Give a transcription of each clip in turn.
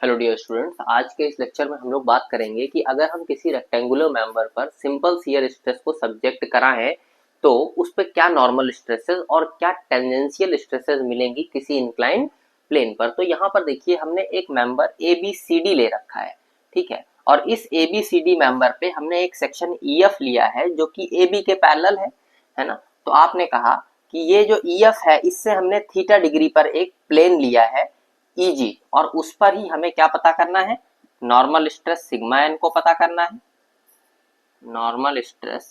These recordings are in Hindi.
हेलो डियर स्टूडेंट्स, आज के इस लेक्चर में हम लोग बात करेंगे कि अगर हम किसी रेक्टेंगुलर मेंबर पर सिंपल शियर स्ट्रेस को सब्जेक्ट कराएं तो उस पर क्या नॉर्मल स्ट्रेसेस और क्या टेंजेंशियल स्ट्रेसेस मिलेंगी किसी इंक्लाइंड प्लेन पर। तो यहाँ पर देखिए, हमने एक member A B C D ले रखा है, ठीक है। और इस A B C D member पे हमने एक सेक्शन ई एफ लिया है जो कि ए बी के पैरेलल है ना। तो आपने कहा कि ये जो ई एफ है इससे हमने थीटा डिग्री पर एक प्लेन लिया है ईजी, और उस पर ही हमें क्या पता करना है, नॉर्मल स्ट्रेस सिग्मा एन को पता करना है, normal stress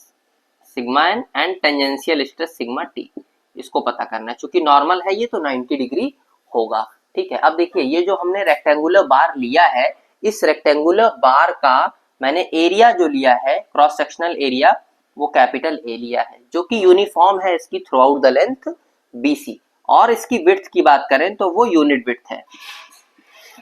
sigma N and tangential stress sigma T, इसको पता करना है। चूंकि नॉर्मल है ये तो 90 डिग्री होगा, ठीक है। अब देखिए, ये जो हमने रेक्टेंगुलर बार लिया है, इस रेक्टेंगुलर बार का मैंने एरिया जो लिया है, क्रॉस सेक्शनल एरिया, वो कैपिटल ए लिया है, जो कि यूनिफॉर्म है इसकी through out the length BC. और इसकी विड्थ की बात करें तो वो यूनिट विड्थ है,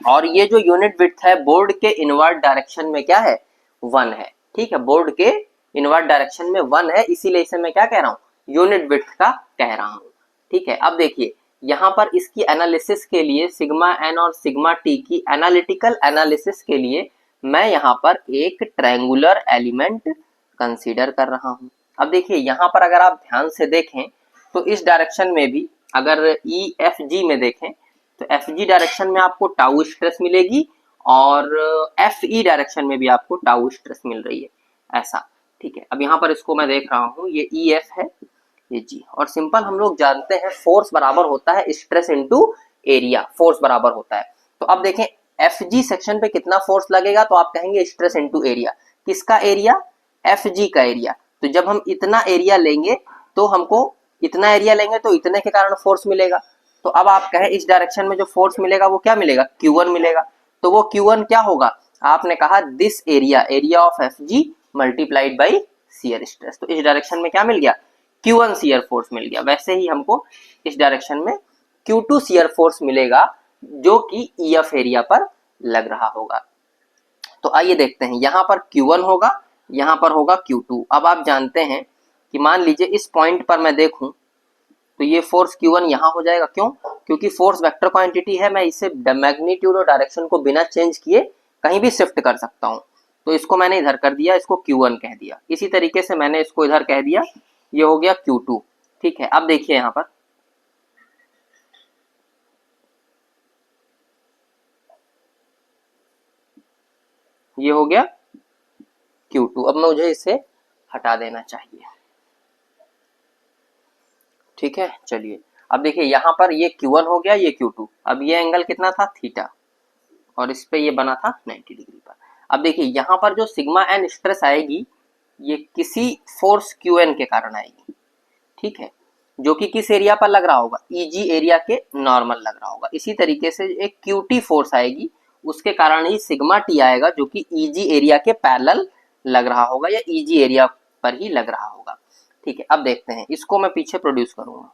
और ये जो यूनिट विड्थ है बोर्ड के इनवर्ट डायरेक्शन में क्या है, 1 है, ठीक है। बोर्ड के इनवर्ट डायरेक्शन में 1 है, इसीलिए इसे मैं क्या कह रहा हूँ, यूनिट विड्थ का कह रहा हूँ, ठीक है। अब देखिए, यहाँ पर इसकी एनालिसिस के लिए सिग्मा एन और सिग्मा टी की एनालिटिकल एनालिसिस के लिए मैं यहाँ पर एक ट्रायंगुलर एलिमेंट कंसीडर कर रहा हूँ। अब देखिए, यहाँ पर अगर आप ध्यान से देखें तो इस डायरेक्शन में भी अगर ई एफ जी में देखें तो एफ जी डायरेक्शन में आपको टाउ स्ट्रेस मिलेगी और एफ ई डायरेक्शन में भी आपको टाउ स्ट्रेस मिल रही है, ऐसा, ठीक है। अब यहाँ पर इसको मैं देख रहा हूँ, ये ई एफ है, ये जी, और सिंपल हम लोग जानते हैं फोर्स बराबर होता है स्ट्रेस इनटू एरिया, फोर्स बराबर होता है। तो अब देखें एफ जी सेक्शन पे कितना फोर्स लगेगा, तो आप कहेंगे स्ट्रेस इनटू एरिया। किसका एरिया, एफ जी का एरिया। तो जब हम इतना एरिया लेंगे तो हमको इतना एरिया लेंगे तो इतने के कारण फोर्स मिलेगा। तो अब आप कहें इस डायरेक्शन में जो फोर्स मिलेगा वो क्या मिलेगा, Q1 मिलेगा। तो वो Q1 क्या होगा, आपने कहा this area, area of F G multiplied by shear stress. तो इस डायरेक्शन में क्या मिल गया, Q1 शियर फोर्स मिल गया। वैसे ही हमको इस डायरेक्शन में Q2 शियर फोर्स मिलेगा जो कि EF एरिया पर लग रहा होगा। तो आइए देखते हैं, यहाँ पर Q1 होगा, यहाँ पर होगा Q2। अब आप जानते हैं कि मान लीजिए इस पॉइंट पर मैं देखूं तो ये फोर्स Q1 यहाँ हो जाएगा, क्यों, क्योंकि फोर्स वेक्टर क्वांटिटी है, मैं इसे मैग्नीट्यूड और डायरेक्शन को बिना चेंज किए कहीं भी शिफ्ट कर सकता हूँ। तो इसको मैंने इधर कर दिया, इसको Q1 कह दिया। इसी तरीके से मैंने इसको इधर कह दिया, ये हो गया Q2, ठीक है। अब देखिए यहाँ पर ये हो गया Q2। अब मुझे इसे हटा देना चाहिए, ठीक है। चलिए अब देखिए, यहाँ पर ये Q1 हो गया, ये Q2। अब ये एंगल कितना था, थीटा, और इस पे ये बना था 90 डिग्री पर। अब देखिए, यहाँ पर जो सिग्मा एन स्ट्रेस आएगी ये किसी फोर्स Qn के कारण आएगी, ठीक है, जो कि किस एरिया पर लग रहा होगा, Eg एरिया के नॉर्मल लग रहा होगा। इसी तरीके से एक Qt फोर्स आएगी, उसके कारण ही सिग्मा टी आएगा जो कि Eg एरिया के पैरेलल लग रहा होगा या Eg एरिया पर ही लग रहा होगा, ठीक है। अब देखते हैं, इसको मैं पीछे प्रोड्यूस करूंगा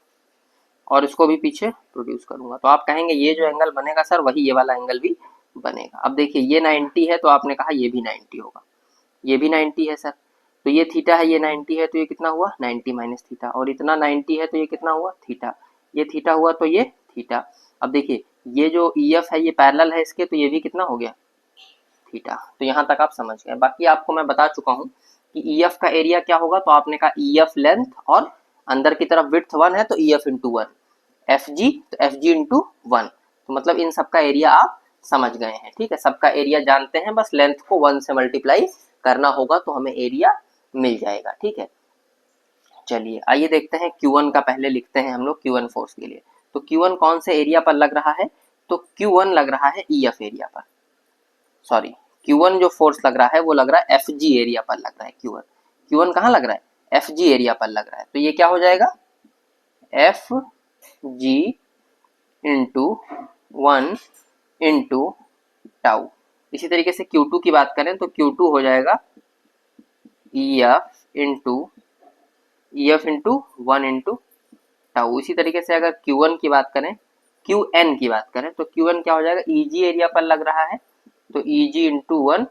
और इसको भी पीछे प्रोड्यूस करूंगा, तो आप कहेंगे ये जो एंगल बनेगा सर वही ये वाला एंगल भी बनेगा। अब देखिए, ये 90 है तो आपने कहा ये भी 90 होगा, ये भी 90 है सर, तो ये थीटा है, ये 90 है तो ये कितना हुआ, 90 माइनस थीटा, और इतना 90 है तो ये कितना हुआ, थीटा, ये थीटा हुआ तो ये थीटा। अब देखिए, ये जो EF है ये पैरेलल है इसके, तो ये भी कितना हो गया, थीटा। तो यहाँ तक आप समझ गए। बाकी आपको मैं बता चुका हूँ कि EF का एरिया क्या होगा, तो आपने कहा EF लेंथ और अंदर की तरफ विड्थ 1 है तो EF इंटू 1, FG तो FG इंटू 1। तो मतलब इन सबका एरिया आप समझ गए हैं, ठीक है। सबका एरिया जानते हैं, बस लेंथ को 1 से मल्टीप्लाई करना होगा तो हमें एरिया मिल जाएगा, ठीक है। चलिए आइए देखते हैं, Q1 का पहले लिखते हैं हम लोग Q1 फोर्स के लिए। तो Q1 कौन से एरिया पर लग रहा है, तो Q1 लग रहा है EF एरिया पर, सॉरी, Q1 जो फोर्स लग रहा है वो लग रहा है FG एरिया पर लग रहा है। Q1 कहाँ लग रहा है, FG एरिया पर लग रहा है। तो ये क्या हो जाएगा, FG इंटू 1 इंटू टाउ। इसी तरीके से Q2 की बात करें तो Q2 हो जाएगा EF इंटू 1 इंटू टाउ। इसी तरीके से अगर Q1 की बात करें, Qn की बात करें तो Qn क्या हो जाएगा, Eg एरिया पर लग रहा है तो Eg इंटू 1,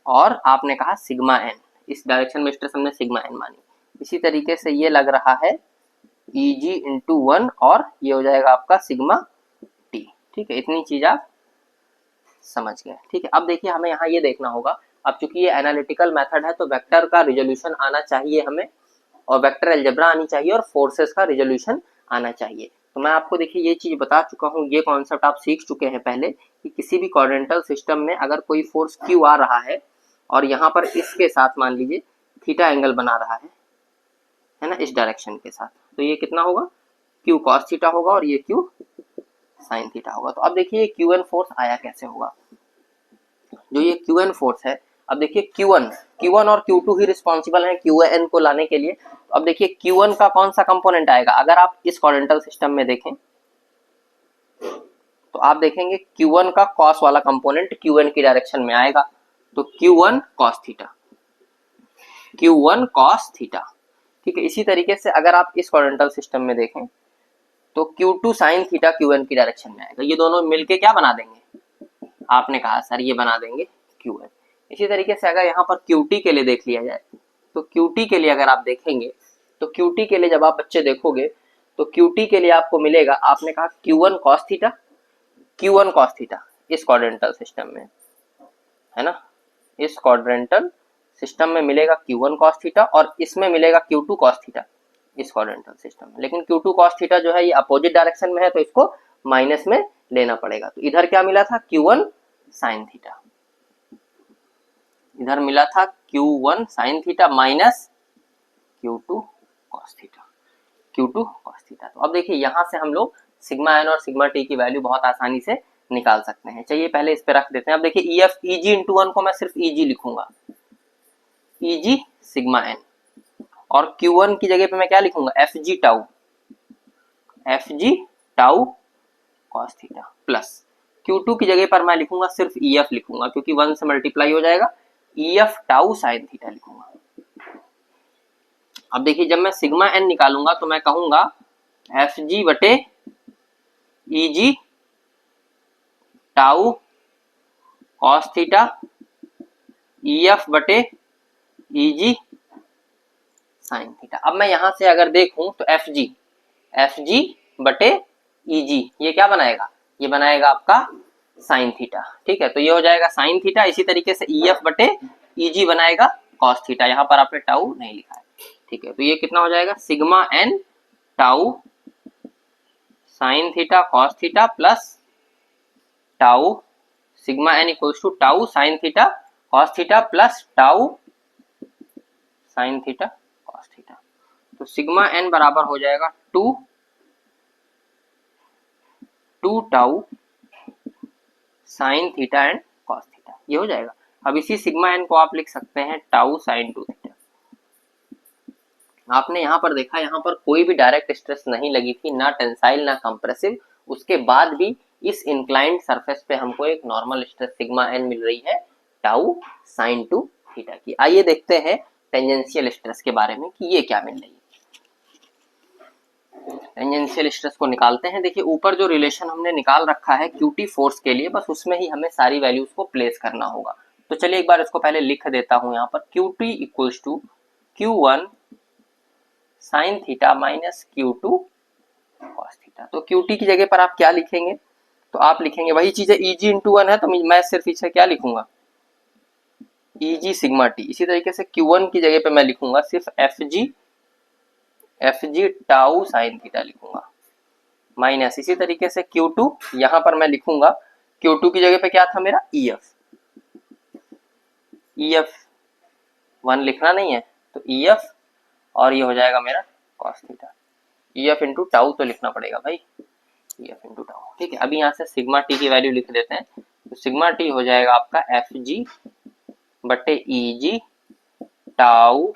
और आपने कहा सिग्मा एन, इस डायरेक्शन में स्ट्रेस हमने सिग्मा एन मानी। इसी तरीके से ये लग रहा है Eg इंटू 1, और ये हो जाएगा आपका सिग्मा टी, ठीक है। इतनी चीज आप समझ गए, ठीक है। अब देखिए हमें यहाँ ये देखना होगा, अब चूंकि ये एनालिटिकल मेथड है तो वेक्टर का रिजोल्यूशन आना चाहिए हमें, और वेक्टर अलजेब्रा आनी चाहिए, और फोर्सेस का रिजोल्यूशन आना चाहिए। तो मैं आपको देखिए ये चीज बता चुका हूँ, ये कॉन्सेप्ट आप सीख चुके हैं पहले कि किसी भी कोऑर्डिनेटल सिस्टम में अगर कोई फोर्स क्यू आ रहा है और यहाँ पर इसके साथ मान लीजिए थीटा एंगल बना रहा है ना, इस डायरेक्शन के साथ, तो ये कितना होगा, क्यू कॉस थीटा होगा और ये क्यू साइन थीटा होगा। तो अब देखिए क्यू एन फोर्स आया कैसे होगा, जो ये क्यू एन फोर्स है, अब देखिए Q1 और Q2 ही रिस्पॉन्सिबल है Qn को लाने के लिए। तो अब देखिए Q1 का कौन सा कंपोनेंट आएगा, अगर आप इस कोऑर्डिनेटल सिस्टम में देखें तो आप देखेंगे Q1 का कॉस वाला कंपोनेंट Qn की डायरेक्शन में आएगा, तो Q1 cos theta, Q1 cos theta, ठीक है। इसी तरीके से अगर आप इस कोऑर्डिनेटल सिस्टम में देखें तो Q2 sin थीटा Qn की डायरेक्शन में आएगा, ये दोनों मिलके क्या बना देंगे, आपने कहा सर ये बना देंगे Qn। इसी तरीके से अगर यहाँ पर Qt के लिए देख लिया जाए, तो Qt के लिए अगर आप देखेंगे तो Qt के लिए जब आप बच्चे देखोगे तो Qt के लिए आपको मिलेगा, आपने कहा Q1 cos theta, Q1 cos theta इस क्वाड्रेंटल सिस्टम में, है ना, इस क्वाड्रेंटल सिस्टम में मिलेगा Q1 cos थीटा और इसमें मिलेगा Q2 cos थीटा इस क्वाड्रेंटल सिस्टम में। लेकिन Q2 cos थीटा जो है ये अपोजिट डायरेक्शन में है तो इसको माइनस में लेना पड़ेगा। तो इधर क्या मिला था, Q1 sin थीटा, इधर मिला था Q1 sin theta minus Q2 cos theta, Q2 cos theta. तो अब देखिए यहाँ से हम लोग सिग्मा एन और सिग्मा टी की वैल्यू बहुत आसानी से निकाल सकते हैं। चलिए पहले इस पे रख देते हैं। अब देखिए EF EG इंटू 1 को मैं सिर्फ EG लिखूंगा, EG सिग्मा एन, और Q1 की जगह पे मैं क्या लिखूंगा, FG tau, FG tau cos theta, plus Q2 की जगह पर मैं लिखूंगा सिर्फ EF लिखूंगा, क्योंकि 1 से मल्टीप्लाई हो जाएगा, EF टाउ साइन थीटा लिखूंगा। अब देखिए जब मैं सिग्मा एन निकालूंगा तो मैं कहूंगा FG बटे EG tau cos theta, EF बटे EG साइन थीटा। अब मैं यहां से अगर देखूं तो FG बटे EG ये क्या बनाएगा, ये बनाएगा आपका साइन थीटा, ठीक है। तो ये हो जाएगा साइन थीटा। इसी तरीके से EF बटे EG बनाएगा कॉस थीटा, यहाँ पर आपने टाउ नहीं लिखा है, ठीक है। तो ये कितना हो जाएगा, sigma N tau sine theta cos theta plus tau sigma N equals to tau sine theta cos theta plus tau sine theta cos theta. तो सिग्मा एन बराबर हो जाएगा two tau sine theta and cos theta, ये हो जाएगा। अब इसी सिग्मा एन को आप लिख सकते हैं टाउ साइन 2 थीटा। आपने यहाँ पर देखा, यहाँ पर कोई भी डायरेक्ट स्ट्रेस नहीं लगी थी, ना टेंसाइल ना कंप्रेसिव, उसके बाद भी इस इंक्लाइंड सरफेस पे हमको एक नॉर्मल स्ट्रेस सिग्मा एन मिल रही है टाउ साइन 2 थीटा की। आइए देखते हैं टेंजेंशियल स्ट्रेस के बारे में कि ये क्या मिल रही है। टेंजेंशियल स्ट्रेस को निकालते हैं। देखिए ऊपर जो रिलेशन हमने निकाल रखा है QT फोर्स के लिए, बस उसमें ही हमें सारी वैल्यूज को प्लेस करना होगा। तो चलिए एक बार इसको पहले लिख देता हूं। यहाँ पर QT equals to Q1 sine theta minus Q2 cos theta. तो QT की जगह पर आप क्या लिखेंगे, तो आप लिखेंगे वही चीज है, EG इंटू 1 है तो मैं सिर्फ इसे क्या लिखूंगा, EG सिग्मा T। इसी तरीके से Q1 की जगह पे मैं लिखूंगा सिर्फ FG टाउ साइन थीटा लिखूंगा माइनस, इसी तरीके से Q2 यहां पर मैं लिखूंगा, Q2 की जगह पे क्या था मेरा EF 1 लिखना नहीं है तो EF, और ये हो जाएगा मेरा cos theta, EF into tau तो लिखना पड़ेगा भाई, EF इंटू टाउ, ठीक है। अभी यहाँ से सिग्मा T की वैल्यू लिख देते हैं। तो सिग्मा T हो जाएगा आपका FG बटे EG tau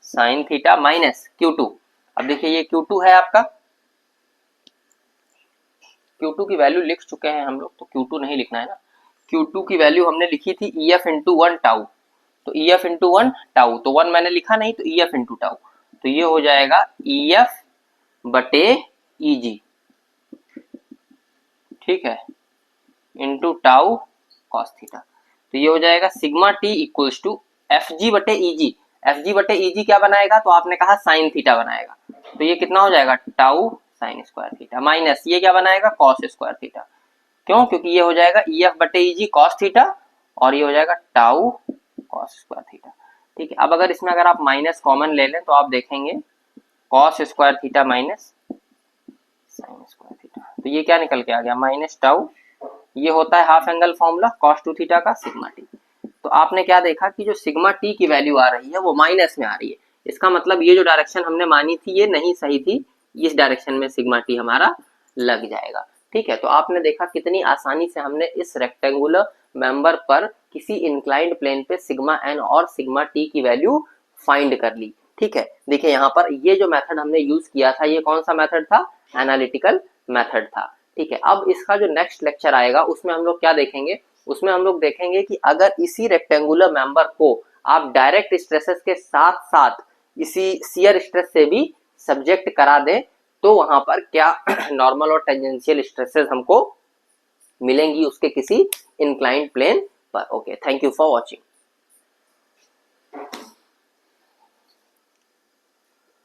sine theta minus Q2। अब देखिए ये Q2 है आपका, Q2 की वैल्यू लिख चुके हैं हम लोग, तो Q2 नहीं लिखना है ना। Q2 की वैल्यू हमने लिखी थी EF इंटू 1 टाउ, तो EF इंटू 1 टाउ, तो 1 मैंने लिखा नहीं तो EF इंटू टाउ, तो ये हो जाएगा EF बटे EG, ठीक है, इंटू टाउ कॉस थीटा। तो ये हो जाएगा sigma T equals to FG बटे EG। FG बटे EG क्या बनाएगा, तो आपने कहा साइन थीटा बनाएगा, तो ये कितना हो जाएगा tau sine square theta minus ये क्या बनाएगा कॉस स्क्वायर थीटा। क्यों? क्योंकि ये हो जाएगा EF बटे EG cos थीटा और ये हो जाएगा टाउ cos स्क्वायर थीटा। ठीक है, अब अगर इसमें अगर आप माइनस कॉमन ले लें तो आप देखेंगे cos square theta minus sine square theta, तो ये क्या निकल के आ गया माइनस टाउ, ये होता है half angle formula cos 2 theta का सिग्मा टी। तो आपने क्या देखा कि जो सिग्मा टी की वैल्यू आ रही है वो माइनस में आ रही है, इसका मतलब ये जो डायरेक्शन हमने मानी थी ये नहीं सही थी, इस डायरेक्शन में सिग्मा टी हमारा लग जाएगा। ठीक है, तो आपने देखा कितनी आसानी से हमने इस रेक्टेंगुलर मेंबर पर किसी इंक्लाइंड प्लेन पे सिग्मा एन और सिग्मा टी की वैल्यू फाइंड कर ली। ठीक है, देखिए यहाँ पर ये जो मेथड हमने यूज किया था ये कौन सा मेथड था, एनालिटिकल मेथड था। ठीक है, अब इसका जो नेक्स्ट लेक्चर आएगा उसमें हम लोग क्या देखेंगे, उसमें हम लोग देखेंगे कि अगर इसी रेक्टेंगुलर मेंबर को आप डायरेक्ट स्ट्रेसेस के साथ साथ इसी शियर स्ट्रेस से भी सब्जेक्ट करा दें तो वहां पर क्या नॉर्मल और टेंजेंशियल स्ट्रेसेस हमको मिलेंगी उसके किसी इंक्लाइंड प्लेन पर। Okay, thank you for watching.